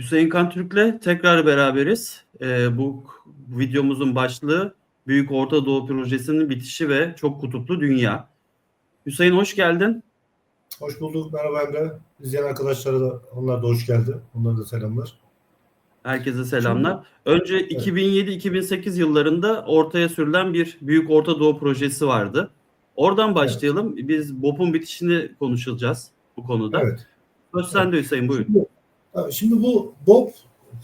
Hüseyin Kantürk'le tekrar beraberiz. Bu videomuzun başlığı Büyük Orta Doğu Projesi'nin bitişi ve çok kutuplu dünya. Hüseyin hoş geldin. Hoş bulduk. Merhaba Emre. İzleyen arkadaşlara da onlar da hoş geldi. Onlara da selamlar. Herkese Şimdi selamlar. Önce evet, 2007-2008 yıllarında ortaya sürülen bir Büyük Orta Doğu Projesi vardı. Oradan evet, başlayalım. Biz BOP'un bitişini konuşacağız bu konuda. evet, Söz evet. sende Hüseyin, buyur. Şimdi bu BOP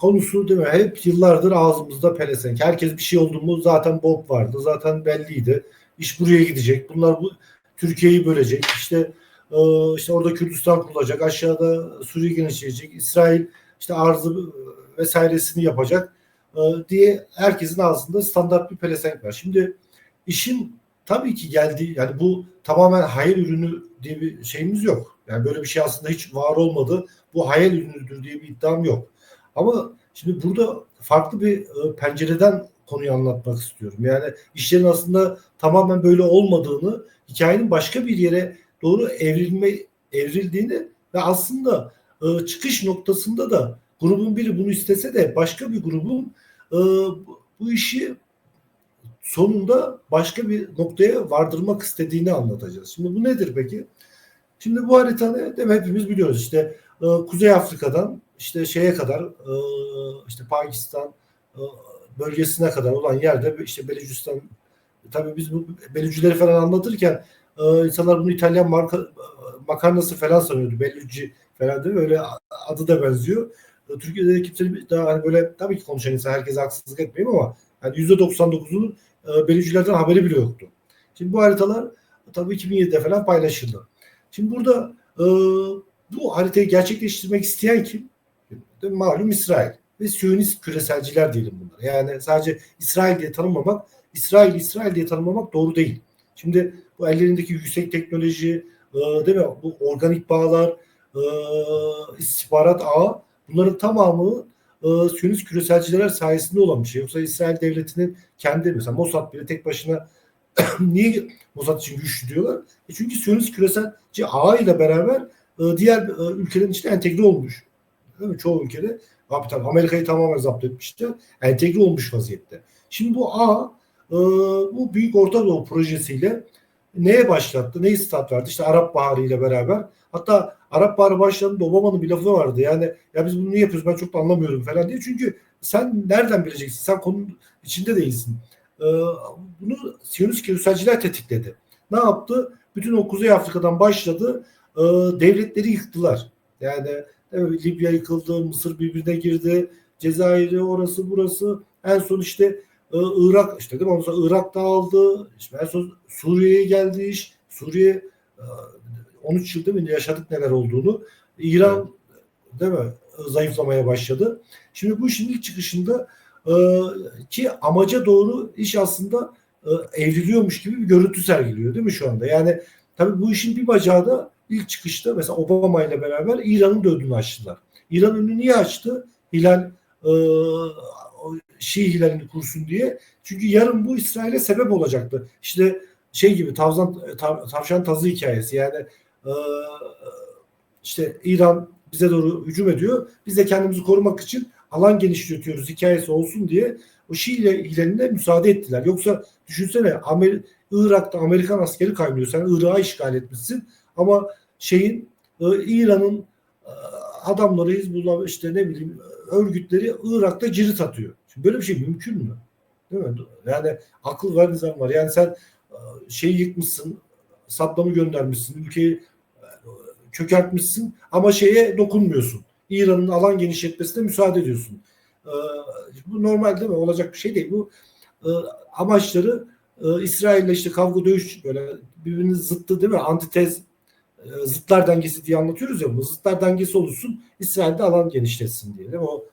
konusu değil mi? Hep yıllardır ağzımızda pelesenk. Herkes bir şey oldu mu zaten BOP vardı. Zaten belliydi. İş buraya gidecek. Bunlar bu Türkiye'yi bölecek. İşte orada Kürdistan kurulacak. Aşağıda Suriye genişleyecek. İsrail işte arzı vesairesini yapacak diye herkesin ağzında standart bir pelesenk var. Şimdi işin tabii ki geldiği yani bu tamamen hayal ürünü diye bir şeyimiz yok. Yani böyle bir şey aslında hiç var olmadı. Bu hayal ürünüdür diye bir iddiam yok. Ama şimdi burada farklı bir pencereden konuyu anlatmak istiyorum. Yani işlerin aslında tamamen böyle olmadığını, hikayenin başka bir yere doğru evrildiğini ve aslında çıkış noktasında da grubun biri bunu istese de başka bir grubun bu işi sonunda başka bir noktaya vardırmak istediğini anlatacağız. Şimdi bu nedir peki? Şimdi bu harita ne? Değil mi? Hepimiz biliyoruz işte Kuzey Afrika'dan işte şeye kadar işte Pakistan bölgesine kadar olan yerde işte Belucistan, tabii biz bu Belücüleri falan anlatırken insanlar bunu İtalyan makarnası falan sanıyordu. Bellucci falan değil mi? Öyle adı da benziyor. Türkiye'de kimse daha hani böyle tabii ki konuşan insan, herkese haksızlık etmeyeyim ama yani %99'unun Belücülerden haberi bile yoktu. Şimdi bu haritalar tabii 2007'de falan paylaşıldı. Şimdi burada bu haritayı gerçekleştirmek isteyen kim? Malum İsrail ve Siyonist küreselciler diyelim bunlar. Yani sadece İsrail diye tanımlamak, İsrail diye tanımlamak doğru değil. Şimdi bu ellerindeki yüksek teknoloji, değil mi? Bu organik bağlar, e, istihbarat ağı, bunların tamamı Siyonist küreselciler sayesinde olan bir şey. Yoksa İsrail devletinin kendi mesela Mossad bile tek başına niye Mossad için güçlü diyorlar? Çünkü Siyonist küreselci ağı ile beraber diğer ülkelerin içine entegre olmuş. Değil mi? Çoğu ülkede tabii Amerika'yı tamamen zapt etmişler. Entegre olmuş vaziyette. Şimdi bu ağ bu Büyük Orta Doğu projesiyle neye başlattı? Neyi start verdi? İşte Arap Baharı ile beraber. Hatta Arap Baharı başladığında Obama'nın bir lafı vardı. Yani ya biz bunu niye yapıyoruz ben çok da anlamıyorum falan diye. Çünkü sen nereden bileceksin? Sen konunun içinde değilsin. Ee, Bunu Siyonist küreselciler tetikledi. Ne yaptı? Bütün o Kuzey Afrika'dan başladı. Devletleri yıktılar. Yani evet, Libya yıkıldı, Mısır birbirine girdi, Cezayir'i orası burası. En son işte Irak işte değil mi? Ondan sonra Irak dağıldı. İşte en son Suriye'ye geldi iş. Suriye 13 yıl değil mi? Yaşadık neler olduğunu. Evet. İran değil mi? Zayıflamaya başladı. Şimdi bu işin ilk çıkışında e, ki amaca doğru iş aslında evriliyormuş gibi bir görüntü sergiliyor değil mi şu anda? Yani tabii bu işin bir bacağı da ilk çıkışta mesela Obama ile beraber İran'ın da önünü açtılar. İran önünü niye açtı? Hilal Şii hilalini kursun diye. Çünkü yarın bu İsrail'e sebep olacaktı. İşte şey gibi tavşan tazı hikayesi yani e, işte İran bize doğru hücum ediyor. Biz de kendimizi korumak için alan genişletiyoruz hikayesi olsun diye o Şii hilaline müsaade ettiler. Yoksa düşünsene Irak'ta Amerikan askeri kaynıyor. Sen Irak'ı işgal etmişsin ama İran'ın e, adamları Hizbullah işte ne bileyim örgütleri Irak'ta cirit atıyor. Şimdi böyle bir şey mümkün mü? Değil mi? Yani akıl var, nizam var. Yani sen yıkmışsın, Saddam'ı göndermişsin, ülkeyi çökertmişsin ama dokunmuyorsun. İran'ın alan genişletmesine müsaade ediyorsun. Ee, Bu normal değil mi? Olacak bir şey değil. Bu e, amaçları İsrail'le işte kavga dövüş böyle birbirinin zıttı değil mi? Antitez zıtlar dengesi diye anlatıyoruz ya. Bu zıtlar dengesi olursun. İsrail'de alan genişletsin diye. Değil mi? O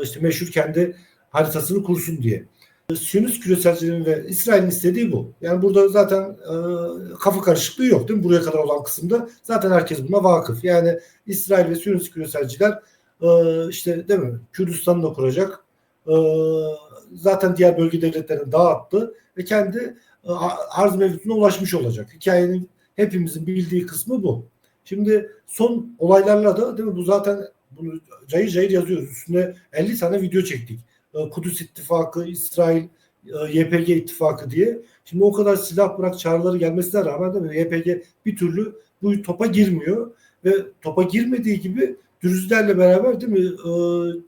işte meşhur kendi haritasını kursun diye. Siyonist küreselcilerin ve İsrail'in istediği bu. Yani burada zaten kafa karışıklığı yok değil mi? Buraya kadar olan kısımda zaten herkes buna vakıf. Yani İsrail ve Siyonist küreselciler işte değil mi? Kürdistan'ı da kuracak. E, Zaten diğer bölge devletlerini dağıttı ve kendi arz mevcutuna ulaşmış olacak. Hikayenin hepimizin bildiği kısmı bu. Şimdi son olaylarla da değil mi? Bu zaten Bunu cayır cayır yazıyoruz. Üstüne 50 tane video çektik. Kudüs İttifakı, İsrail, YPG ittifakı diye. Şimdi o kadar silah bırak çağrıları gelmesine rağmen de YPG bir türlü bu topa girmiyor ve topa girmediği gibi Dürüzlerle beraber değil mi?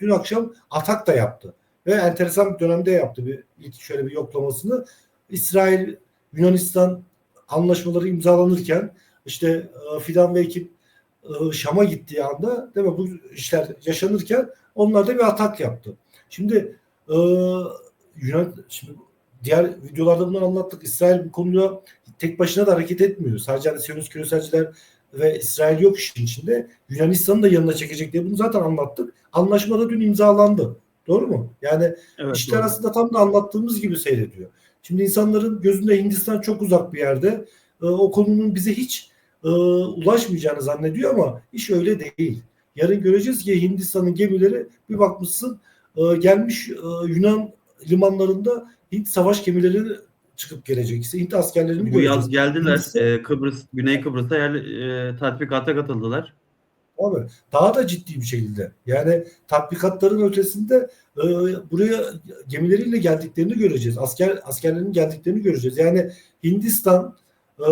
Dün akşam atak da yaptı. Ve enteresan bir dönemde yaptı ilk şöyle bir yoklamasını. İsrail Yunanistan anlaşmaları imzalanırken işte Fidan ve ekip Şam'a gittiği anda değil mi? Bu işler yaşanırken onlar da bir atak yaptı. Şimdi şimdi diğer videolarda bunu anlattık. İsrail bu konuda tek başına da hareket etmiyor. Sadece hani Siyonist küreselciler ve İsrail yok işin içinde. Yunanistan'ı da yanına çekecek diye bunu zaten anlattık. Anlaşma da dün imzalandı. Doğru mu? Yani Evet, işler doğru. aslında tam da anlattığımız gibi seyrediyor. Şimdi insanların gözünde Hindistan çok uzak bir yerde. O konunun bize hiç ulaşmayacağını zannediyor ama iş öyle değil. Yarın göreceğiz ki Hindistan'ın gemileri bir bakmışsın gelmiş Yunan limanlarında Hint savaş gemileri çıkıp gelecek. İşte Hint askerlerini Bu göreceğiz. yaz geldiler. Hindistan, Güney Kıbrıs'a tatbikata katıldılar. abi, daha da ciddi bir şekilde. Yani tatbikatların ötesinde buraya gemileriyle geldiklerini göreceğiz. Askerlerin geldiklerini göreceğiz. Yani Hindistan, e,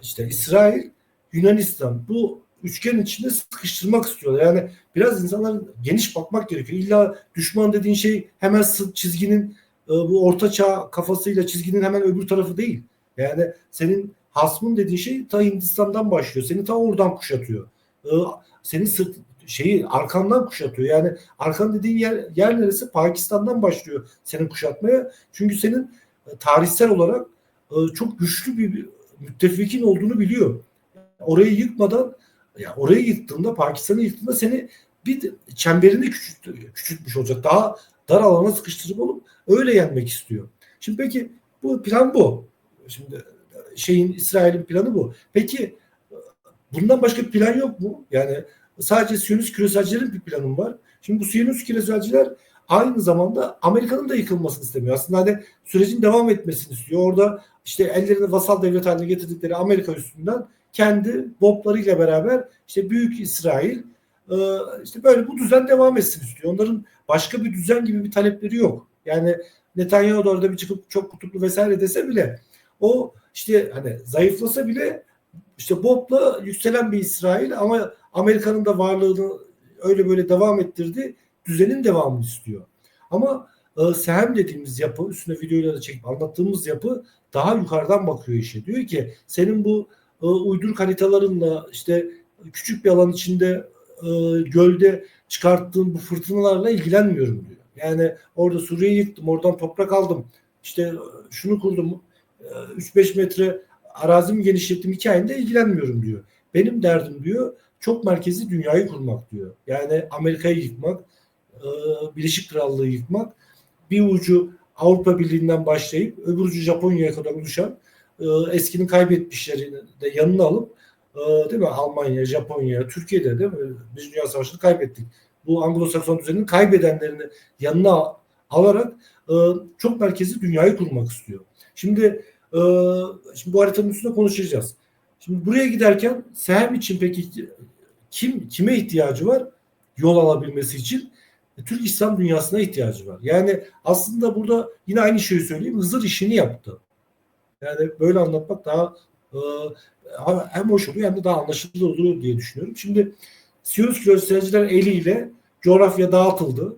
işte İsrail, Yunanistan bu üçgen içinde sıkıştırmak istiyorlar. Yani biraz insanlar geniş bakmak gerekiyor. İlla düşman dediğin şey hemen çizginin bu orta çağ kafasıyla çizginin hemen öbür tarafı değil. Yani senin hasmın dediğin şey ta Hindistan'dan başlıyor. Seni ta oradan kuşatıyor. E, Senin arkandan kuşatıyor. Yani arkan dediğin yer neresi? Pakistan'dan başlıyor senin kuşatmaya. Çünkü senin tarihsel olarak çok güçlü bir müttefikin olduğunu biliyor. Orayı yıkmadan, ya orayı yıktığında, Pakistan'ı yıktığında seni bir çemberini küçültmüş olacak. Daha dar alana sıkıştırıp olup öyle yenmek istiyor. Şimdi peki bu plan bu. Şimdi İsrail'in planı bu. Peki bundan başka bir plan yok mu? Yani sadece Siyonist küreselcilerin bir planı var. Şimdi bu Siyonist küreselciler aynı zamanda Amerika'nın da yıkılmasını istemiyor. Aslında hani sürecin devam etmesini istiyor. Orada işte ellerini vasal devlet haline getirdikleri Amerika üstünden kendi BOP'larıyla beraber işte Büyük İsrail işte böyle bu düzen devam etsin istiyor. Onların başka bir düzen gibi bir talepleri yok. Yani Netanyahu da orada bir çıkıp çok kutuplu vesaire dese bile o işte hani zayıflasa bile işte BOP'la yükselen bir İsrail ama Amerika'nın da varlığını öyle böyle devam ettirdi. Düzenin devamını istiyor. Ama SEHEM dediğimiz yapı, üstüne videoyla da çekip anlattığımız yapı daha yukarıdan bakıyor işe. Diyor ki senin bu uyduruk haritalarınla işte küçük bir alan içinde gölde çıkarttığın bu fırtınalarla ilgilenmiyorum diyor. Yani orada Suriye'yi yıktım, oradan toprak aldım. İşte şunu kurdum. 3-5 metre arazimi genişlettim hikayende ilgilenmiyorum diyor. Benim derdim diyor çok merkezli dünyayı kurmak diyor. Yani Amerika'yı yıkmak, Birleşik Krallığı yıkmak, bir ucu Avrupa Birliği'nden başlayıp öbür ucu Japonya'ya kadar oluşan eskinin kaybetmişlerini de yanına alıp değil mi? Almanya, Japonya, Türkiye'de değil mi? Biz Dünya Savaşı'nı kaybettik. Bu Anglo-Sakson düzeninin kaybedenlerini yanına alarak çok merkezli dünyayı kurmak istiyor. Şimdi bu haritanın üstünde konuşacağız. Şimdi buraya giderken SEHEM için peki kime ihtiyacı var? Yol alabilmesi için Türk İslam dünyasına ihtiyacı var. Yani aslında burada yine aynı şeyi söyleyeyim. Hızır işini yaptı. Yani böyle anlatmak daha hem hoş oluyor hem de daha anlaşılır olur diye düşünüyorum. Şimdi Siyonist göstericiler eliyle coğrafya dağıtıldı.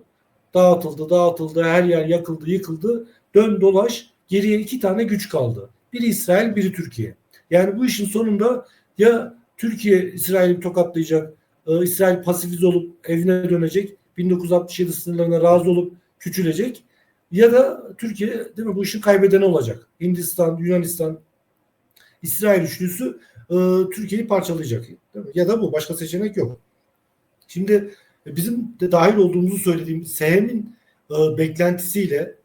Dağıtıldı. Her yer yakıldı, yıkıldı. Dön dolaş. Geriye 2 tane güç kaldı. Biri İsrail, biri Türkiye. Yani bu işin sonunda ya Türkiye İsrail'i tokatlayacak, İsrail pasifize olup evine dönecek, 1967 sınırlarına razı olup küçülecek ya da Türkiye değil mi bu işin kaybedeni olacak. Hindistan, Yunanistan, İsrail üçlüsü Türkiye'yi parçalayacak. Değil mi? Ya da bu başka seçenek yok. Şimdi bizim de dahil olduğumuzu söylediğim SEHEM'in beklentisiyle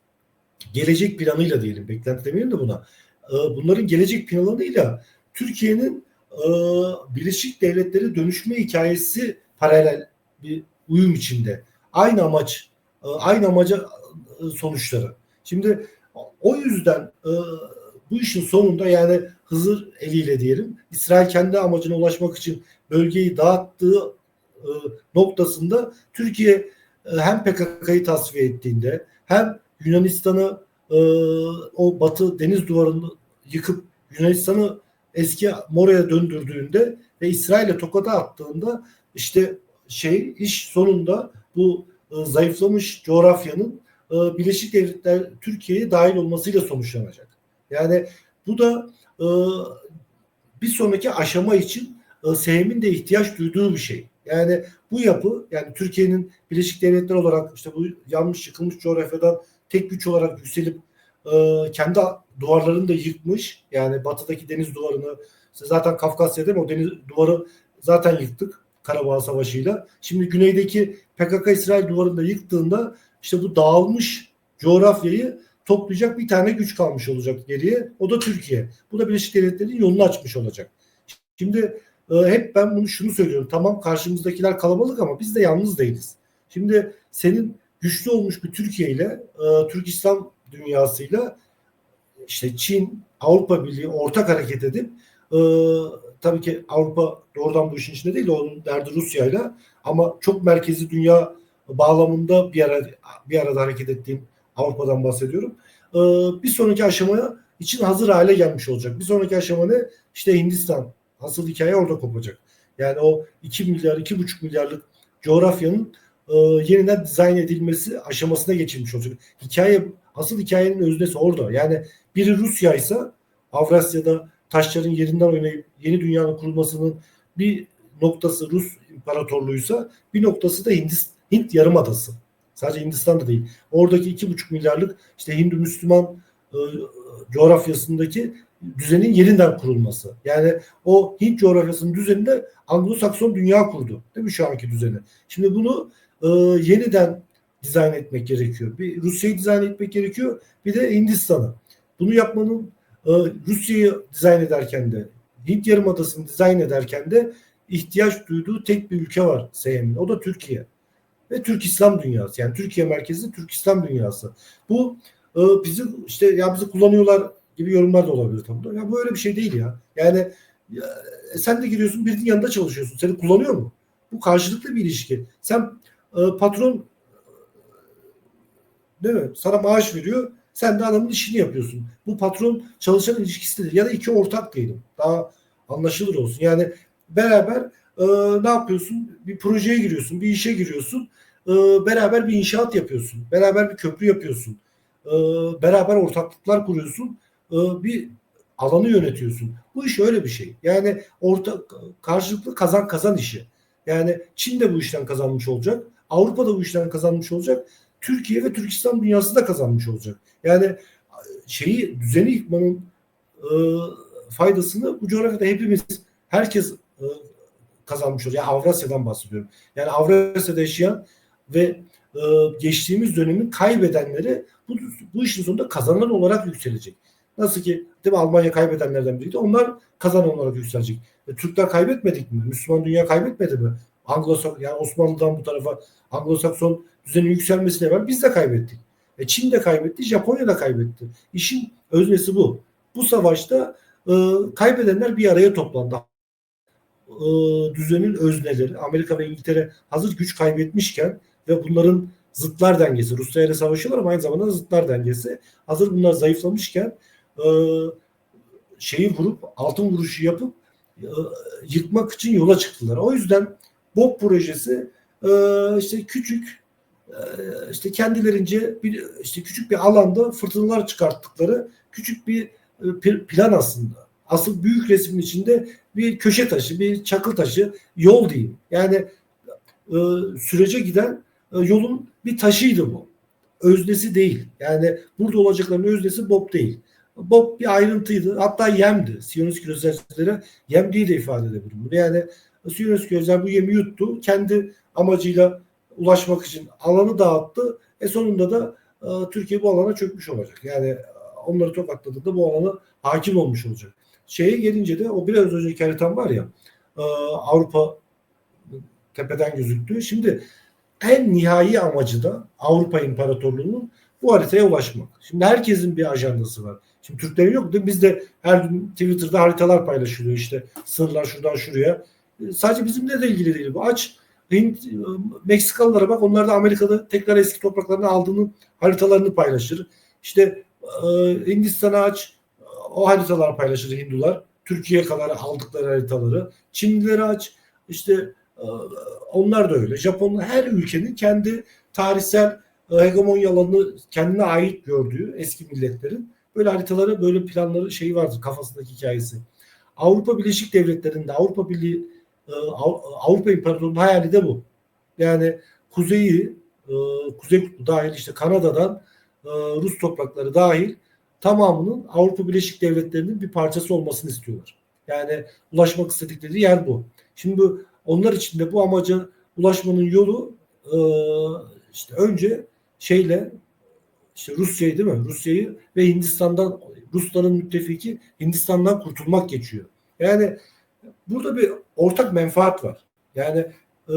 gelecek planıyla diyelim. Beklenti demeyelim de buna. Bunların gelecek planıyla Türkiye'nin Birleşik Devletleri dönüşme hikayesi paralel bir uyum içinde. Aynı amaç, aynı amaca sonuçları. Şimdi o yüzden bu işin sonunda yani Hızır eliyle diyelim İsrail kendi amacına ulaşmak için bölgeyi dağıttığı noktasında Türkiye hem PKK'yı tasfiye ettiğinde hem Yunanistan'ı o Batı deniz duvarını yıkıp Yunanistan'ı eski Mora'ya döndürdüğünde ve İsrail'e tokada attığında işte iş sonunda bu zayıflamış coğrafyanın Birleşik Devletler Türkiye'ye dahil olmasıyla sonuçlanacak. Yani bu da bir sonraki aşama için SEM'in de ihtiyaç duyduğu bir şey. Yani bu yapı, yani Türkiye'nin Birleşik Devletler olarak işte bu yanmış yıkılmış coğrafyadan tek güç olarak yükselip kendi duvarlarını da yıkmış. Yani batıdaki deniz duvarını, zaten Kafkasya'da o deniz duvarı zaten yıktık Karabağ Savaşı'yla. Şimdi güneydeki PKK-İsrail duvarını da yıktığında işte bu dağılmış coğrafyayı toplayacak bir tane güç kalmış olacak geriye. O da Türkiye. Bu da Birleşik Devletler'in yolunu açmış olacak. Şimdi hep ben şunu söylüyorum. Tamam, karşımızdakiler kalabalık ama biz de yalnız değiliz. Şimdi senin güçlü olmuş bir Türkiye ile Türk İslam dünyasıyla işte Çin, Avrupa Birliği ortak hareket edip tabii ki Avrupa doğrudan bu işin içinde değil, onun derdi Rusya'yla, ama çok merkezi dünya bağlamında bir arada hareket ettiğim Avrupa'dan bahsediyorum. Bir sonraki aşamaya için hazır hale gelmiş olacak. Bir sonraki aşama ne? İşte Hindistan. Asıl hikaye orada kopacak. Yani o 2 milyar, 2,5 milyarlık coğrafyanın yeniden dizayn edilmesi aşamasına geçilmiş olacak. Asıl hikayenin öznesi orada. Yani biri Rusya ise Avrasya'da taşların yerinden oynayıp yeni dünyanın kurulmasının bir noktası Rus İmparatorluğuysa bir noktası da Hint Yarımadası. Sadece Hindistan'da değil. Oradaki 2,5 milyarlık işte Hindu Müslüman coğrafyasındaki düzenin yeniden kurulması. Yani o Hint coğrafyasının düzeninde Anglo-Sakson dünya kurdu. Değil mi şu anki düzeni? Şimdi bunu yeniden dizayn etmek gerekiyor. Bir Rusya'yı dizayn etmek gerekiyor. Bir de Hindistan'ı. Bunu yapmanın Rusya'yı dizayn ederken de Hint Yarımadası'nı dizayn ederken de ihtiyaç duyduğu tek bir ülke var SEM'in. O da Türkiye. Ve Türk İslam dünyası. Yani Türkiye merkezli Türk İslam dünyası. Bu bizi kullanıyorlar gibi yorumlar da olabilir tabii. Ya bu öyle bir şey değil ya. Yani sen de giriyorsun, birinin yanında çalışıyorsun. Seni kullanıyor mu? Bu karşılıklı bir ilişki. Sen patron değil mi? Sana maaş veriyor. Sen de adamın işini yapıyorsun. Bu patron çalışan ilişkisidir. Ya da iki ortak diyelim. Daha anlaşılır olsun. Yani beraber ne yapıyorsun? Bir projeye giriyorsun. Bir işe giriyorsun. Beraber bir inşaat yapıyorsun. Beraber bir köprü yapıyorsun. Beraber ortaklıklar kuruyorsun. Bir alanı yönetiyorsun. Bu iş öyle bir şey. Yani karşılıklı kazan kazan işi. Yani Çin de bu işten kazanmış olacak. Avrupa da bu işten kazanmış olacak. Türkiye ve Türk İslam dünyası da kazanmış olacak. Yani düzeni yıkmanın faydasını bu coğrafyada herkes kazanmış olacak. Yani Avrasya'dan bahsediyorum. Yani Avrasya'da yaşayan ve geçtiğimiz dönemin kaybedenleri bu işin sonunda kazanan olarak yükselecek. Nasıl ki değil mi, Almanya kaybedenlerden biriydi. Onlar kazanan olarak yükselecek. Türkler kaybetmedik mi? Müslüman dünya kaybetmedi mi? Yani Osmanlı'dan bu tarafa Anglo-Sakson düzenin yükselmesine rağmen biz de kaybettik. Çin de kaybetti, Japonya da kaybetti. İşin öznesi bu. Bu savaşta kaybedenler bir araya toplandı. Düzenin özneleri, Amerika ve İngiltere hazır güç kaybetmişken ve bunların zıtlar dengesi, Rusya ile savaşıyorlar ama aynı zamanda zıtlar dengesi, hazır bunlar zayıflamışken altın vuruşu yapıp yıkmak için yola çıktılar. O yüzden BOP projesi kendilerince küçük bir alanda fırtınalar çıkarttıkları küçük bir plan aslında. Asıl büyük resmin içinde bir köşe taşı, bir çakıl taşı, yol diyeyim. Yani sürece giden yolun bir taşıydı bu. Öznesi değil. Yani burada olacakların öznesi BOP değil. BOP bir ayrıntıydı. Hatta yemdi. Siyonist gözlemcilere yem diye de ifade edebilirim. Yani Siyonist gözler bu yemi yuttu. Kendi amacıyla ulaşmak için alanı dağıttı. Sonunda da Türkiye bu alana çökmüş olacak. Yani onları tokatladığında bu alana hakim olmuş olacak. Gelince de o biraz önceki haritam var ya, Avrupa tepeden gözüktü. Şimdi en nihai amacı da Avrupa İmparatorluğu'nun bu haritaya ulaşmak. Şimdi herkesin bir ajandası var. Şimdi Türklerin yok değil mi? Biz de her gün Twitter'da haritalar paylaşılıyor, işte sınırlar şuradan şuraya. Sadece bizimle de ilgili değil bu. Aç Meksikalılara bak, onlar da Amerika'da tekrar eski topraklarını aldığının haritalarını paylaşır. İşte Hindistan'a aç, o haritalar paylaşır Hindular. Türkiye'ye kadar aldıkları haritaları. Çinlileri aç, işte onlar da öyle. Japonlar, her ülkenin kendi tarihsel hegemonya alanını kendine ait gördüğü eski milletlerin böyle haritaları, böyle planları şeyi vardır kafasındaki hikayesi. Avrupa Birleşik Devletleri'nde Avrupa Birliği Avrupa İmparatorluğu'nun hayali de bu. Yani kuzeyi, Kuzey Kutbu dahil, işte Kanada'dan Rus toprakları dahil tamamının Avrupa Birleşik Devletleri'nin bir parçası olmasını istiyorlar. Yani ulaşmak istedikleri yer bu. Şimdi onlar için de bu amaca ulaşmanın yolu işte önce şeyle, işte Rusya'yı, değil mi? Rusya'yı ve Hindistan'dan, Rusların müttefiki Hindistan'dan kurtulmak geçiyor. Yani burada bir ortak menfaat var. Yani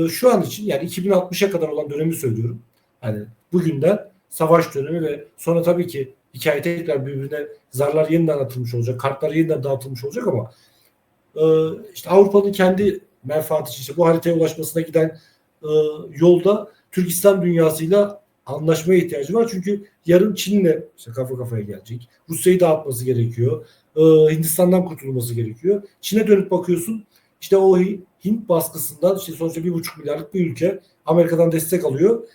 şu an için, yani 2060'a kadar olan dönemi söylüyorum. Hani bugünden savaş dönemi ve sonra tabii ki hikaye tekrar birbirine, zarlar yeniden atılmış olacak, kartlar yeniden dağıtılmış olacak ama işte Avrupa'nın kendi menfaati için, işte bu haritaya ulaşmasına giden yolda Türkistan dünyasıyla anlaşmaya ihtiyacı var. Çünkü yarın Çin'le işte kafa kafaya gelecek. Rusya'yı dağıtması gerekiyor. Hindistan'dan kurtulması gerekiyor. Çin'e dönüp bakıyorsun, işte o Hint baskısından, işte sonuçta 1,5 milyarlık bir ülke Amerika'dan destek alıyor.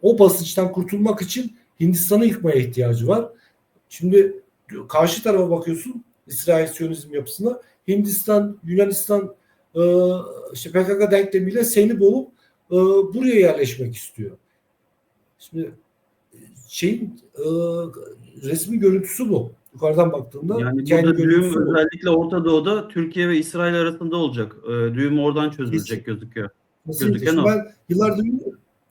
O basınçtan kurtulmak için Hindistan'ı yıkmaya ihtiyacı var. Şimdi karşı tarafa bakıyorsun, İsrail Siyonizm yapısına, Hindistan, Yunanistan işte PKK denklemiyle seni boğup buraya yerleşmek istiyor. Şimdi şeyin resmi görüntüsü bu. Yukarıdan baktığında Yani kendi burada düğüm görüntüsü bu. özellikle Orta Doğu'da Türkiye ve İsrail arasında olacak. Düğüm oradan Kesin. çözülecek gözüküyor. Kesinlikle. Gözüken Şimdi o. ben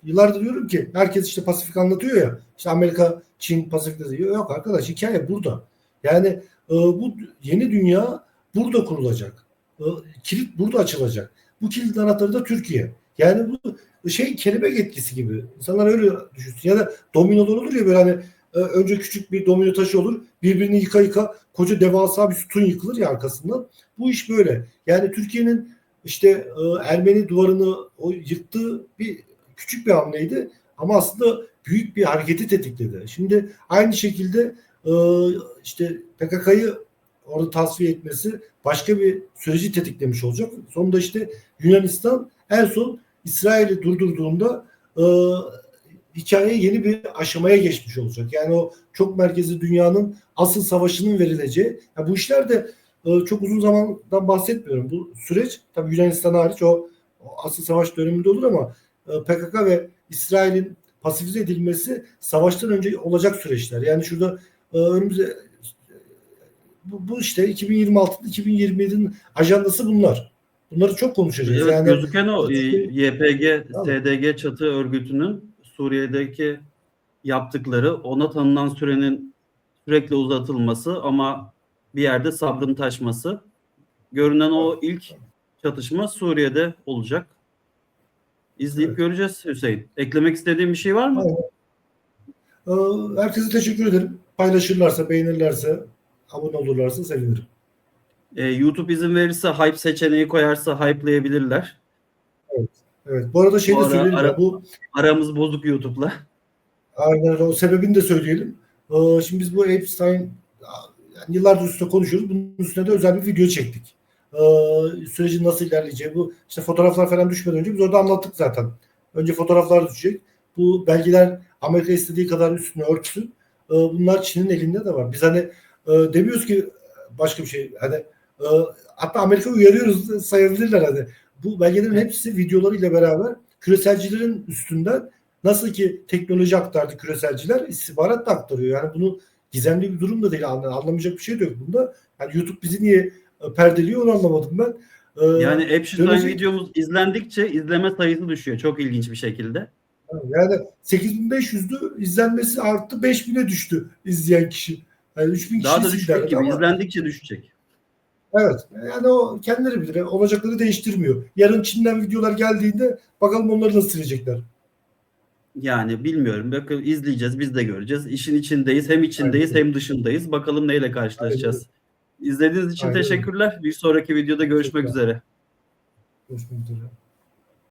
yıllardır diyorum ki herkes işte Pasifik anlatıyor ya. İşte Amerika, Çin, Pasifik'te diyor. Yok arkadaş, hikaye burada. Yani bu yeni dünya burada kurulacak. Kilit burada açılacak. Bu kilit anahtarı da Türkiye. Yani bu şey, kelebek etkisi gibi. İnsanlar öyle düşünsün. Ya da dominolar olur ya, böyle hani önce küçük bir domino taşı olur. Birbirini yıka yıka koca devasa bir sütun yıkılır ya arkasından. Bu iş böyle. Yani Türkiye'nin işte Ermeni duvarını o yıktığı bir küçük bir hamleydi ama aslında büyük bir hareketi tetikledi. Şimdi aynı şekilde işte PKK'yı orada tasfiye etmesi başka bir süreci tetiklemiş olacak. Sonunda işte Yunanistan en son İsrail'i durdurduğunda hikaye yeni bir aşamaya geçmiş olacak. Yani o çok merkezli dünyanın asıl savaşının verileceği. Yani bu işler de çok uzun zamandan bahsetmiyorum. Bu süreç tabii Yunanistan hariç o asıl savaş döneminde olur ama PKK ve İsrail'in pasifize edilmesi savaştan önce olacak süreçler. Yani şurada önümüzde bu işte 2026'ın 2027'nin ajandası bunlar. Bunları çok konuşacağız. Evet, Yani gözüken o. YPG, tamam. SDG çatı örgütünün Suriye'deki yaptıkları, ona tanınan sürenin sürekli uzatılması ama bir yerde sabrın taşması. Görünen o ilk çatışma Suriye'de olacak. İzleyip Evet. göreceğiz Hüseyin. Eklemek istediğin bir şey var mı? Aynen. Herkese teşekkür ederim. Paylaşırlarsa, beğenirlerse, abone olurlarsa sevinirim. YouTube izin verirse, hype seçeneği koyarsa hype'layabilirler. Evet. Evet. Bu arada şey Bu de ara, söyleyelim ya, bu aramız bozuk YouTube'la. aynen o sebebini de söyleyelim. Şimdi biz bu Epstein, yani yıllardır üstüne konuşuyoruz. Bunun üstüne de özel bir video çektik. Sürecin nasıl ilerleyeceği, bu işte fotoğraflar falan düşmeden önce biz orada anlattık zaten. Önce fotoğraflar düşecek. Bu belgeler Amerika istediği kadar üstüne örtsün. Bunlar Çin'in elinde de var. Biz hani demiyoruz ki başka bir şey. Hani e, hatta Amerika uyarıyoruz sayabilirler hani. Bu belgelerin hepsi videolarıyla beraber küreselcilerin üstünden, nasıl ki teknoloji aktardı küreselciler, istihbarat da aktarıyor. Yani bunu gizemli bir durum da değil. Anlamayacak bir şey de yok bunda. Yani YouTube bizi niye perdeliyor onu anlamadım ben. Yani Epstein Dönecek. videomuz izlendikçe izleme sayısı düşüyor. Çok ilginç bir şekilde. Yani 8.500'dü, izlenmesi arttı, 5.000'e düştü izleyen kişi. Yani 3.000 Daha kişiyi da düşecek sildiler gibi. ama İzlendikçe düşecek. evet. Yani o kendileri bilir. Olacakları değiştirmiyor. Yarın Çin'den videolar geldiğinde bakalım onları nasıl silecekler. Yani bilmiyorum. Bakın izleyeceğiz. Biz de göreceğiz. İşin içindeyiz. Hem Aynen içindeyiz öyle. hem dışındayız. Bakalım neyle Aynen öyle. karşılaşacağız. İzlediğiniz için Aynen öyle. teşekkürler. Bir sonraki videoda görüşmek Teşekkürler. üzere. Görüşmek üzere.